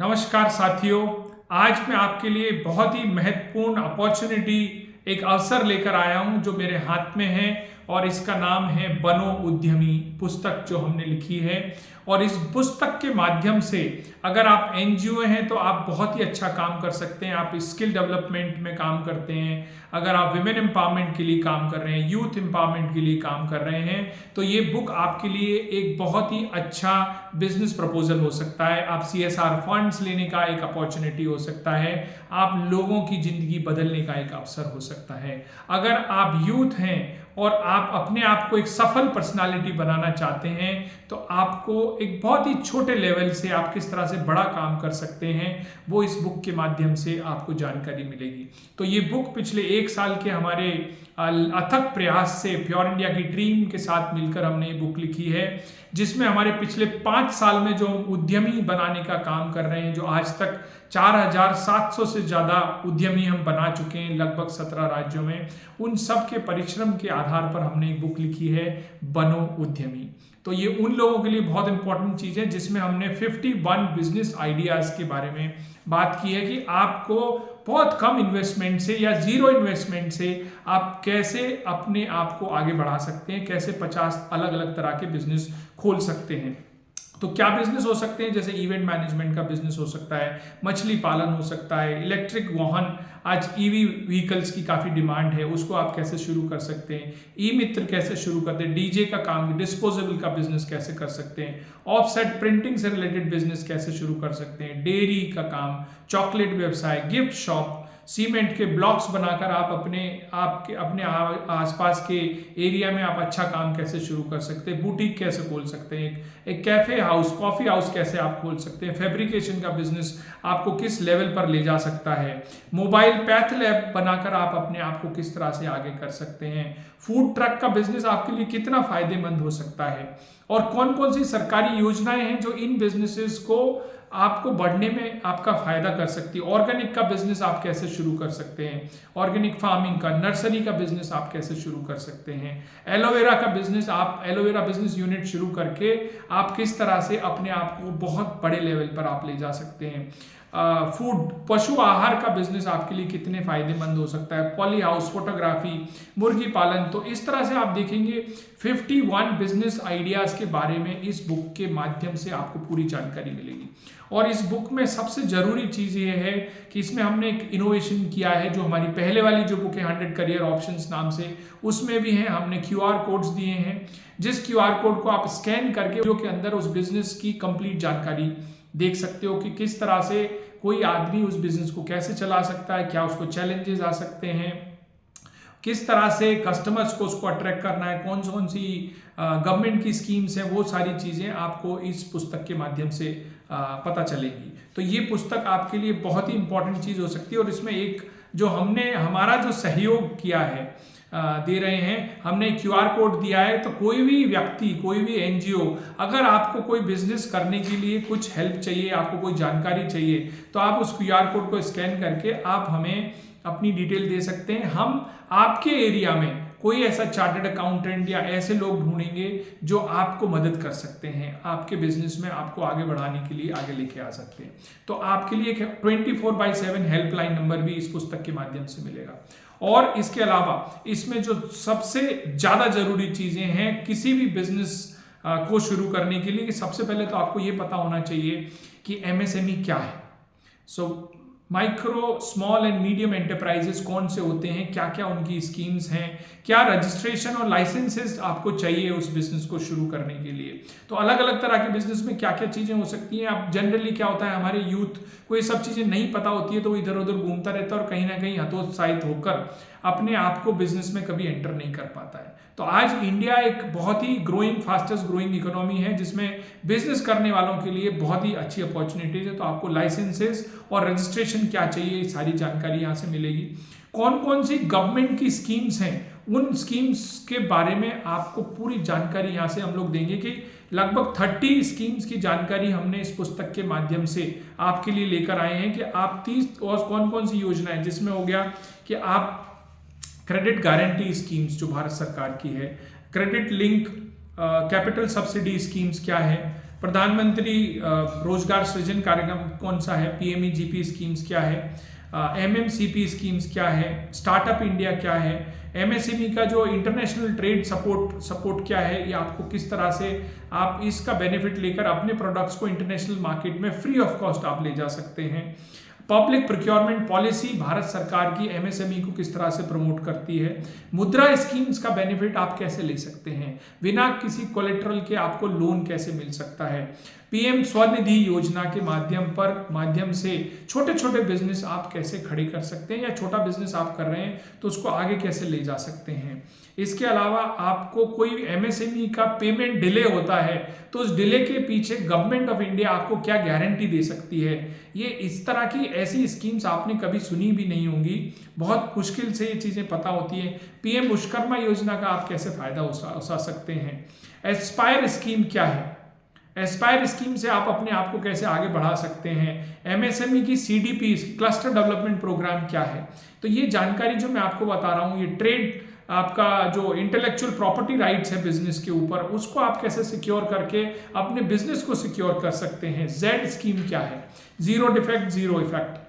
नमस्कार साथियों, आज मैं आपके लिए बहुत ही महत्वपूर्ण अपॉर्चुनिटी एक अवसर लेकर आया हूं जो मेरे हाथ में है और इसका नाम है बनो उद्यमी पुस्तक जो हमने लिखी है। और इस पुस्तक के माध्यम से अगर आप एनजीओ हैं तो आप बहुत ही अच्छा काम कर सकते हैं। आप स्किल डेवलपमेंट में काम करते हैं, अगर आप विमेन एम्पावरमेंट के लिए काम कर रहे हैं, यूथ एम्पावरमेंट के लिए काम कर रहे हैं, तो ये बुक आपके लिए एक बहुत ही अच्छा बिजनेस प्रपोजल हो सकता है। आप CSR फंड्स लेने का एक अपॉर्चुनिटी हो सकता है, आप लोगों की जिंदगी बदलने का एक अवसर हो सकता है। अगर आप यूथ हैं और आप अपने आप को एक सफल पर्सनालिटी बनाना चाहते हैं तो आपको एक बहुत ही छोटे लेवल से आप किस तरह से बड़ा काम कर सकते हैं वो इस बुक के माध्यम से आपको जानकारी मिलेगी। तो ये बुक पिछले 1 साल के हमारे अथक प्रयास से प्योर इंडिया की टीम के साथ मिलकर हमने ये बुक लिखी है, जिसमें हमारे पिछले 5 साल में जो उद्यमी बनाने का काम कर रहे हैं, जो आज तक 4700 से ज़्यादा उद्यमी हम बना चुके हैं लगभग 17 राज्यों में, उन सब के परिश्रम के आधार पर हमने एक बुक लिखी है बनो उद्यमी। तो ये उन लोगों के लिए बहुत इंपॉर्टेंट चीज़ है जिसमें हमने 51 बिजनेस आइडियाज़ के बारे में बात की है कि आपको बहुत कम इन्वेस्टमेंट से या जीरो इन्वेस्टमेंट से आप कैसे अपने आप को आगे बढ़ा सकते हैं, कैसे 50 अलग अलग तरह के बिजनेस खोल सकते हैं। तो क्या बिजनेस हो सकते हैं, जैसे इवेंट मैनेजमेंट का बिजनेस हो सकता है, मछली पालन हो सकता है, इलेक्ट्रिक वाहन, आज EV व्हीकल्स की काफ़ी डिमांड है, उसको आप कैसे शुरू कर सकते हैं, ई मित्र कैसे शुरू करते हैं, DJ का काम, डिस्पोजेबल का बिजनेस कैसे कर सकते हैं, ऑफसेट प्रिंटिंग से रिलेटेड बिजनेस कैसे शुरू कर सकते हैं, डेयरी का काम, चॉकलेट व्यवसाय, गिफ्ट शॉप, सीमेंट के ब्लॉक्स बनाकर आप अपने आसपास के एरिया में आप अच्छा काम कैसे शुरू कर सकते हैं, बुटीक कैसे खोल सकते हैं, एक कैफे हाउस, कॉफी हाउस कैसे आप खोल सकते हैं, फैब्रिकेशन का बिजनेस आपको किस लेवल पर ले जा सकता है, मोबाइल पैथ लैब बनाकर आप अपने आप को किस तरह से आगे कर सकते हैं, फूड ट्रक का बिजनेस आपके लिए कितना फायदेमंद हो सकता है, और कौन कौन सी सरकारी योजनाएं हैं जो इन बिजनेसेस को आपको बढ़ने में आपका फायदा कर सकती है। ऑर्गेनिक का बिजनेस आप कैसे शुरू कर सकते हैं, ऑर्गेनिक फार्मिंग का, नर्सरी का बिजनेस आप कैसे शुरू कर सकते हैं, एलोवेरा का बिजनेस, आप एलोवेरा बिजनेस यूनिट शुरू करके आप किस तरह से अपने आप को बहुत बड़े लेवल पर आप ले जा सकते हैं। फूड, पशु आहार का बिजनेस आपके लिए कितने फायदेमंद हो सकता है, पॉली हाउस, फोटोग्राफी, मुर्गी पालन। तो इस तरह से आप देखेंगे 51 बिजनेस आइडियाज के बारे में इस बुक के माध्यम से आपको पूरी जानकारी मिलेगी। और इस बुक में सबसे जरूरी चीज ये है कि इसमें हमने एक इनोवेशन किया है, जो हमारी पहले वाली जो बुक है 100 करियर ऑप्शंस नाम से, उसमें भी है, हमने QR कोड्स दिए हैं, जिस QR कोड को आप स्कैन करके जो के अंदर उस बिजनेस की कंप्लीट जानकारी देख सकते हो कि किस तरह से कोई आदमी उस बिजनेस को कैसे चला सकता है, क्या उसको चैलेंजेस आ सकते हैं, किस तरह से कस्टमर्स को उसको अट्रैक्ट करना है, कौन कौन सी गवर्नमेंट की स्कीम्स हैं, वो सारी चीज़ें आपको इस पुस्तक के माध्यम से पता चलेगी। तो ये पुस्तक आपके लिए बहुत ही इंपॉर्टेंट चीज़ हो सकती है। और इसमें एक जो हमने हमारा जो सहयोग किया है दे रहे हैं, हमने QR कोड दिया है, तो कोई भी व्यक्ति, कोई भी NGO, अगर आपको कोई बिजनेस करने के लिए कुछ हेल्प चाहिए, आपको कोई जानकारी चाहिए, तो आप उस QR कोड को स्कैन करके आप हमें अपनी डिटेल दे सकते हैं। हम आपके एरिया में कोई ऐसा चार्टर्ड अकाउंटेंट या ऐसे लोग ढूंढेंगे जो आपको मदद कर सकते हैं, आपके बिजनेस में आपको आगे बढ़ाने के लिए आगे लेके आ सकते हैं। तो आपके लिए 24/7 हेल्पलाइन नंबर भी इस पुस्तक के माध्यम से मिलेगा। और इसके अलावा इसमें जो सबसे ज़्यादा ज़रूरी चीज़ें हैं किसी भी बिजनेस को शुरू करने के लिए, कि सबसे पहले तो आपको ये पता होना चाहिए कि MSME क्या है। Micro, small and medium enterprises कौन से होते हैं, क्या क्या उनकी स्कीम्स हैं, क्या रजिस्ट्रेशन और लाइसेंसेस आपको चाहिए उस बिजनेस को शुरू करने के लिए। तो अलग अलग तरह के बिजनेस में क्या क्या चीज़ें हो सकती हैं। अब जनरली क्या होता है, हमारे यूथ को ये सब चीज़ें नहीं पता होती है, तो वो इधर उधर घूमता रहता है और कहीं ना कहीं हतोत्साहित होकर अपने आप को बिजनेस में कभी एंटर नहीं कर पाता है। तो आज इंडिया एक बहुत ही फास्टेस्ट ग्रोइंग इकोनॉमी है, जिसमें बिजनेस करने वालों के लिए बहुत ही अच्छी अपॉर्चुनिटीज है। तो आपको लाइसेंसेस और रजिस्ट्रेशन क्या चाहिए, सारी जानकारी यहाँ से मिलेगी। कौन कौन सी गवर्नमेंट की स्कीम्स हैं, उन स्कीम्स के बारे में आपको पूरी जानकारी यहाँ से हम लोग देंगे, कि लगभग 30 स्कीम्स की जानकारी हमने इस पुस्तक के माध्यम से आपके लिए लेकर आए हैं, कि आप 30 और कौन कौन सी योजनाएं, जिसमें हो गया कि आप क्रेडिट गारंटी स्कीम्स जो भारत सरकार की है, credit link capital subsidy schemes क्या है, प्रधानमंत्री रोजगार सृजन कार्यक्रम कौन सा है, PMEGP स्कीम्स क्या है, MMCP स्कीम्स क्या है, स्टार्टअप इंडिया क्या है, MSME का जो इंटरनेशनल ट्रेड सपोर्ट क्या है, ये आपको किस तरह से आप इसका बेनिफिट लेकर अपने प्रोडक्ट्स को इंटरनेशनल मार्केट में फ्री ऑफ कॉस्ट आप ले जा सकते हैं। पब्लिक प्रोक्योरमेंट पॉलिसी भारत सरकार की MSME को किस तरह से प्रमोट करती है, मुद्रा स्कीम्स का बेनिफिट आप कैसे ले सकते हैं, बिना किसी कोलेटरल के आपको लोन कैसे मिल सकता है, PM स्वनिधि योजना के माध्यम से छोटे छोटे बिजनेस आप कैसे खड़े कर सकते हैं, या छोटा बिजनेस आप कर रहे हैं तो उसको आगे कैसे ले जा सकते हैं। इसके अलावा आपको कोई MSME का पेमेंट डिले होता है तो उस डिले के पीछे गवर्नमेंट ऑफ इंडिया आपको क्या गारंटी दे सकती है। ये इस तरह की ऐसी स्कीम्स आपने कभी सुनी भी नहीं होंगी, बहुत मुश्किल से ये चीज़ें पता होती हैं। PM विश्वकर्मा योजना का आप कैसे फायदा उठा सकते हैं। एस्पायर स्कीम क्या है, एस्पायर स्कीम से आप अपने आप को कैसे आगे बढ़ा सकते हैं। MSME की CDP क्लस्टर डेवलपमेंट प्रोग्राम क्या है। तो ये जानकारी जो मैं आपको बता रहा हूँ, ये ट्रेड आपका जो इंटेलेक्चुअल प्रॉपर्टी राइट्स है बिजनेस के ऊपर, उसको आप कैसे सिक्योर करके अपने बिजनेस को सिक्योर कर सकते हैं। Z स्कीम क्या है, जीरो डिफेक्ट जीरो इफेक्ट,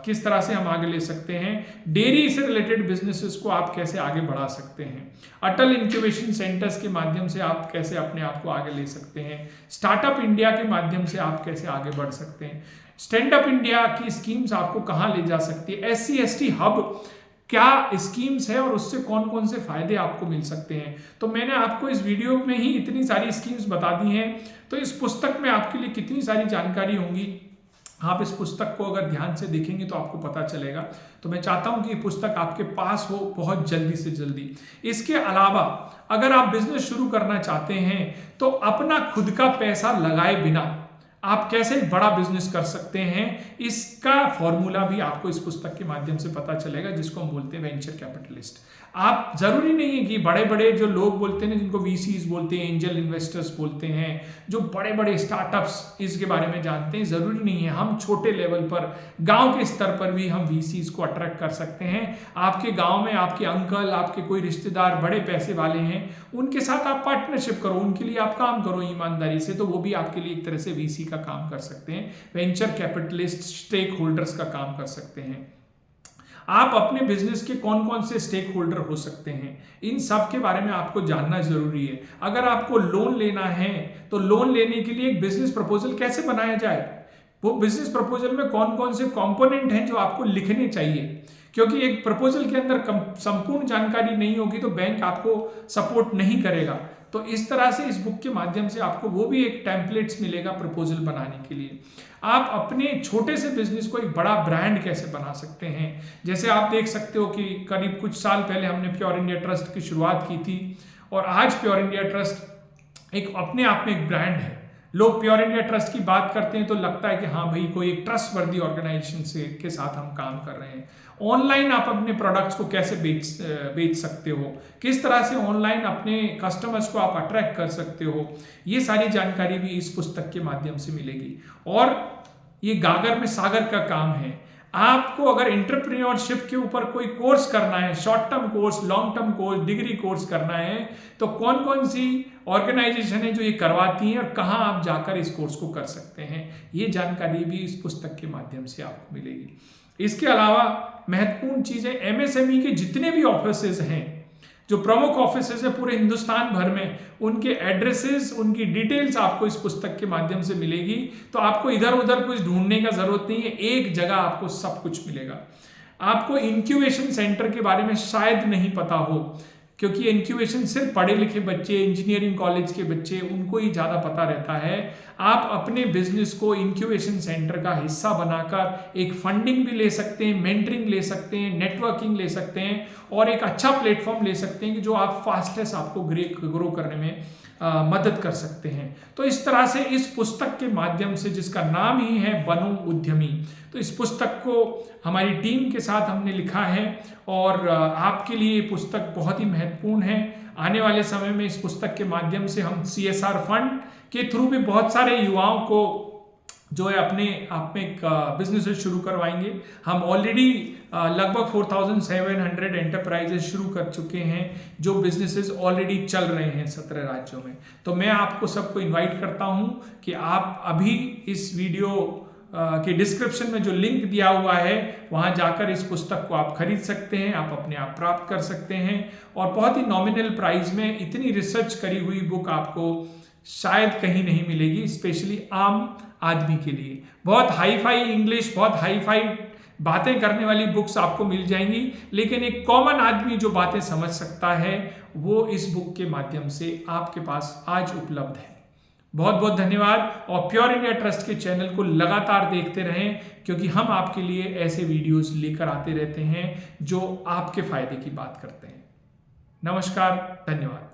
किस तरह से हम आगे ले सकते हैं। डेयरी से रिलेटेड बिजनेसेस को आप कैसे आगे बढ़ा सकते हैं। अटल इंक्यूबेशन सेंटर्स के माध्यम से आप कैसे अपने आप को आगे ले सकते हैं। स्टार्टअप इंडिया के माध्यम से आप कैसे आगे बढ़ सकते हैं। स्टैंड अप इंडिया की स्कीम्स आपको कहाँ ले जा सकती है। SC ST हब क्या स्कीम्स है और उससे कौन कौन से फायदे आपको मिल सकते हैं। तो मैंने आपको इस वीडियो में ही इतनी सारी स्कीम्स बता दी हैं, तो इस पुस्तक में आपके लिए कितनी सारी जानकारी होंगी। आप इस पुस्तक को अगर ध्यान से देखेंगे तो आपको पता चलेगा। तो मैं चाहता हूं कि ये पुस्तक आपके पास हो बहुत जल्दी से जल्दी। इसके अलावा अगर आप बिजनेस शुरू करना चाहते हैं तो अपना खुद का पैसा लगाए बिना आप कैसे एक बड़ा बिजनेस कर सकते हैं, इसका फॉर्मूला भी आपको इस पुस्तक के माध्यम से पता चलेगा, जिसको हम बोलते हैं वेंचर कैपिटलिस्ट। आप जरूरी नहीं है कि बड़े बड़े जो लोग बोलते हैं, जिनको VCs बोलते हैं, एंजल इन्वेस्टर्स बोलते हैं, जो बड़े बड़े स्टार्टअप्स इसके बारे में जानते हैं, जरूरी नहीं है। हम छोटे लेवल पर, गांव के स्तर पर भी हम VCs को अट्रैक्ट कर सकते हैं। आपके गांव में आपके अंकल, आपके कोई रिश्तेदार बड़े पैसे वाले हैं, उनके साथ आप पार्टनरशिप करो, उनके लिए आप काम करो ईमानदारी से, तो वो भी आपके लिए एक तरह से VC का काम कर सकते हैं। वेंचर कैपिटलिस्ट स्टेक होल्डर्स का काम कर सकते हैं। आप अपने बिजनेस के कौन कौन से स्टेक होल्डर हो सकते हैं, इन सब के बारे में आपको जानना जरूरी है। अगर आपको लोन लेना है तो लोन लेने के लिए एक बिजनेस प्रपोजल कैसे बनाया जाए, वो बिजनेस प्रपोजल में कौन कौन से कंपोनेंट हैं जो आपको लिखने चाहिए, क्योंकि एक प्रपोजल के अंदर संपूर्ण जानकारी नहीं होगी तो बैंक आपको सपोर्ट नहीं करेगा। तो इस तरह से इस बुक के माध्यम से आपको वो भी एक टेम्पलेट्स मिलेगा प्रपोजल बनाने के लिए। आप अपने छोटे से बिजनेस को एक बड़ा ब्रांड कैसे बना सकते हैं। जैसे आप देख सकते हो कि करीब कुछ साल पहले हमने प्योर इंडिया ट्रस्ट की शुरुआत की थी, और आज प्योर इंडिया ट्रस्ट एक अपने आप में एक ब्रांड है। लोग प्योर इंडिया ट्रस्ट की बात करते हैं तो लगता है कि हाँ भाई कोई एक ट्रस्टवर्दी ऑर्गेनाइजेशन के साथ हम काम कर रहे हैं। ऑनलाइन आप अपने प्रोडक्ट्स को कैसे बेच सकते हो, किस तरह से ऑनलाइन अपने कस्टमर्स को आप अट्रैक्ट कर सकते हो, ये सारी जानकारी भी इस पुस्तक के माध्यम से मिलेगी। और ये गागर में सागर का काम है। आपको अगर एंटरप्रेन्योरशिप के ऊपर कोई कोर्स करना है, short term course, long term course, degree course करना है, तो कौन कौन सी ऑर्गेनाइजेशन है जो ये करवाती हैं और कहाँ आप जाकर इस कोर्स को कर सकते हैं, ये जानकारी भी इस पुस्तक के माध्यम से आपको मिलेगी। इसके अलावा महत्वपूर्ण चीजें, MSME के जितने भी ऑफिसेज हैं, जो प्रमुख ऑफिसेज है पूरे हिंदुस्तान भर में, उनके एड्रेसेस, उनकी डिटेल्स आपको इस पुस्तक के माध्यम से मिलेगी। तो आपको इधर उधर कुछ ढूंढने का जरूरत नहीं है, एक जगह आपको सब कुछ मिलेगा। आपको इंक्यूबेशन सेंटर के बारे में शायद नहीं पता हो, क्योंकि इंक्यूबेशन सिर्फ पढ़े लिखे बच्चे, इंजीनियरिंग कॉलेज के बच्चे, उनको ही ज़्यादा पता रहता है। आप अपने बिजनेस को इंक्यूबेशन सेंटर का हिस्सा बनाकर एक फंडिंग भी ले सकते हैं, मेंटरिंग ले सकते हैं, नेटवर्किंग ले सकते हैं, और एक अच्छा प्लेटफॉर्म ले सकते हैं कि जो आप फास्टेस्ट आपको ग्रो करने में मदद कर सकते हैं। तो इस तरह से इस पुस्तक के माध्यम से, जिसका नाम ही है बनो उद्यमी, तो इस पुस्तक को हमारी टीम के साथ हमने लिखा है और आपके लिए ये पुस्तक बहुत ही महत्वपूर्ण है। आने वाले समय में इस पुस्तक के माध्यम से हम CSR फंड के थ्रू भी बहुत सारे युवाओं को जो है अपने आप में एक बिजनेसेस शुरू करवाएंगे। हम ऑलरेडी लगभग 4700 एंटरप्राइजेस शुरू कर चुके हैं जो बिजनेसेस ऑलरेडी चल रहे हैं 17 राज्यों में। तो मैं आपको सबको इनवाइट करता हूं कि आप अभी इस वीडियो के डिस्क्रिप्शन में जो लिंक दिया हुआ है वहां जाकर इस पुस्तक को आप खरीद सकते हैं, आप अपने आप प्राप्त कर सकते हैं और बहुत ही नॉमिनल प्राइस में इतनी रिसर्च करी हुई बुक आपको शायद कहीं नहीं मिलेगी, स्पेशली आम आदमी के लिए। बहुत हाई फाई इंग्लिश, बहुत हाई फाई बातें करने वाली बुक्स आपको मिल जाएंगी, लेकिन एक कॉमन आदमी जो बातें समझ सकता है वो इस बुक के माध्यम से आपके पास आज उपलब्ध है। बहुत बहुत धन्यवाद और प्योर इंडिया ट्रस्ट के चैनल को लगातार देखते रहें, क्योंकि हम आपके लिए ऐसे वीडियोस लेकर आते रहते हैं जो आपके फायदे की बात करते हैं। नमस्कार, धन्यवाद।